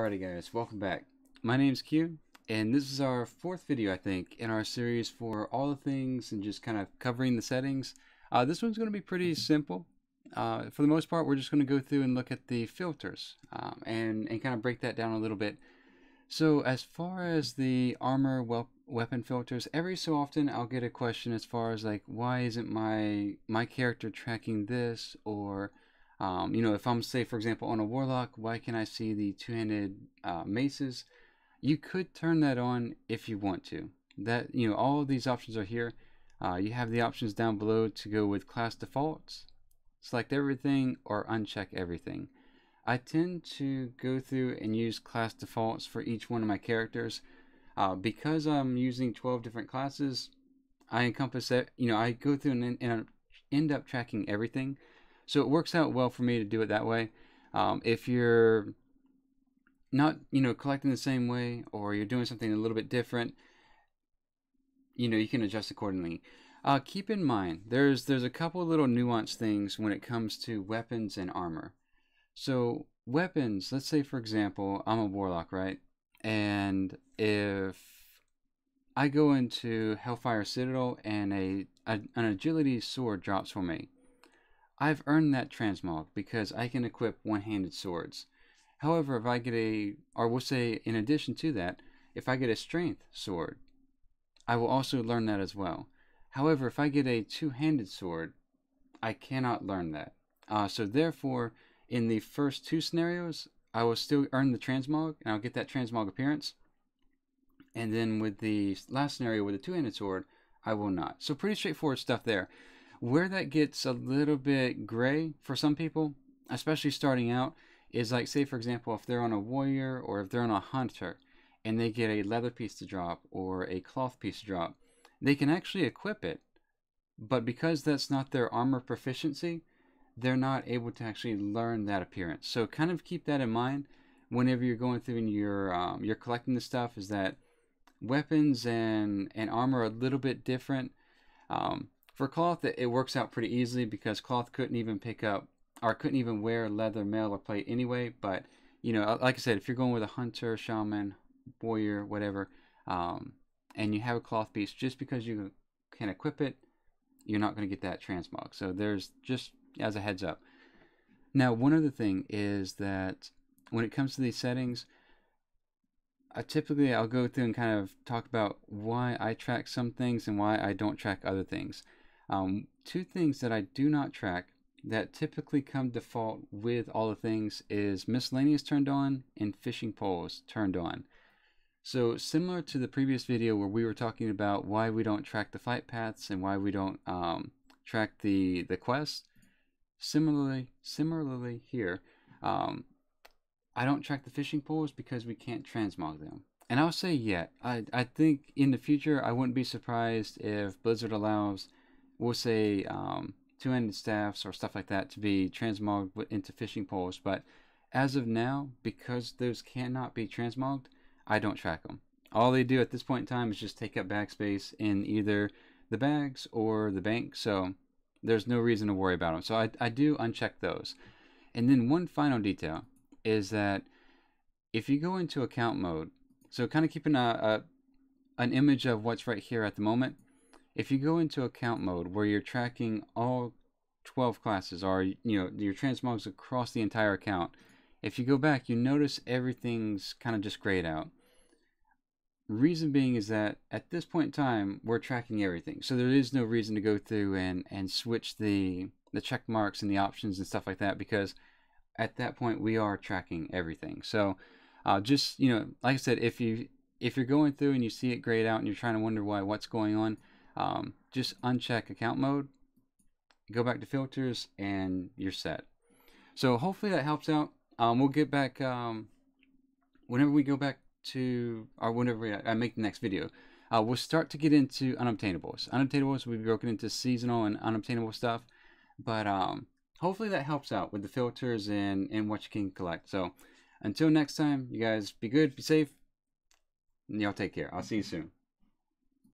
Alrighty guys, welcome back. My name's Q, and this is our fourth video, I think, in our series for all the things and just kind of covering the settings. This one's going to be pretty simple. For the most part, we're just going to go through and look at the filters and kind of break that down a little bit. So as far as the armor weapon filters, every so often I'll get a question as far as like, why isn't my character tracking this? Or if I'm, say, for example, on a warlock, why can I see the two-handed maces? You could turn that on if you want to. All of these options are here. You have the options down below to go with class defaults, select everything, or uncheck everything. I tend to go through and use class defaults for each one of my characters. Because I'm using 12 different classes, I encompass it. I go through and end up tracking everything. So it works out well for me to do it that way. If you're not, collecting the same way, or you're doing something a little bit different, you can adjust accordingly. Keep in mind, there's a couple little nuanced things when it comes to weapons and armor. So weapons, let's say for example, I'm a warlock, right? And if I go into Hellfire Citadel and an agility sword drops for me, I've earned that transmog because I can equip one-handed swords. However, if I get we'll say in addition to that, if I get a strength sword, I will also learn that as well. However, if I get a two-handed sword, I cannot learn that. So therefore, in the first two scenarios, I will still earn the transmog, and I'll get that transmog appearance. And then with the last scenario with the two-handed sword, I will not. So pretty straightforward stuff there. Where that gets a little bit gray for some people, especially starting out, is like, say for example, if they're on a warrior or if they're on a hunter and they get a leather piece to drop or a cloth piece to drop, they can actually equip it, but because that's not their armor proficiency, they're not able to actually learn that appearance. So kind of keep that in mind whenever you're going through and you're collecting the stuff, is that weapons and armor are a little bit different. For cloth, it works out pretty easily because cloth couldn't even pick up or couldn't even wear leather, mail, or plate anyway. But like I said, if you're going with a hunter, shaman, warrior, whatever, and you have a cloth piece, just because you can equip it, you're not going to get that transmog. So there's just as a heads up. Now, one other thing is that when it comes to these settings, I'll go through and kind of talk about why I track some things and why I don't track other things. Two things that I do not track that typically come default with all the things is miscellaneous turned on and fishing poles turned on. So similar to the previous video where we were talking about why we don't track the fight paths and why we don't track the quests, similarly here, I don't track the fishing poles because we can't transmog them. And I'll say yet, I think in the future I wouldn't be surprised if Blizzard allows, we'll say, two-handed staffs or stuff like that to be transmogged into fishing poles. But as of now, because those cannot be transmogged, I don't track them. All they do at this point in time is just take up bag space in either the bags or the bank, so there's no reason to worry about them. So I do uncheck those. And then one final detail is that if you go into account mode, so kind of keeping an image of what's right here at the moment, if you go into account mode where you're tracking all 12 classes or your transmogs across the entire account, if you go back, you notice everything's kind of just grayed out. Reason being is that at this point in time, we're tracking everything. So there is no reason to go through and switch the check marks and the options and stuff like that, because at that point we are tracking everything. So just, like I said, if you're going through and you see it grayed out and you're trying to wonder what's going on, just uncheck account mode, go back to filters, and you're set. So hopefully that helps out. We'll get back whenever we go back to, or whenever I make the next video, we'll start to get into unobtainables. Unobtainables will be broken into seasonal and unobtainable stuff, but hopefully that helps out with the filters and what you can collect. So until next time, you guys be good, be safe, and y'all take care. I'll see you soon.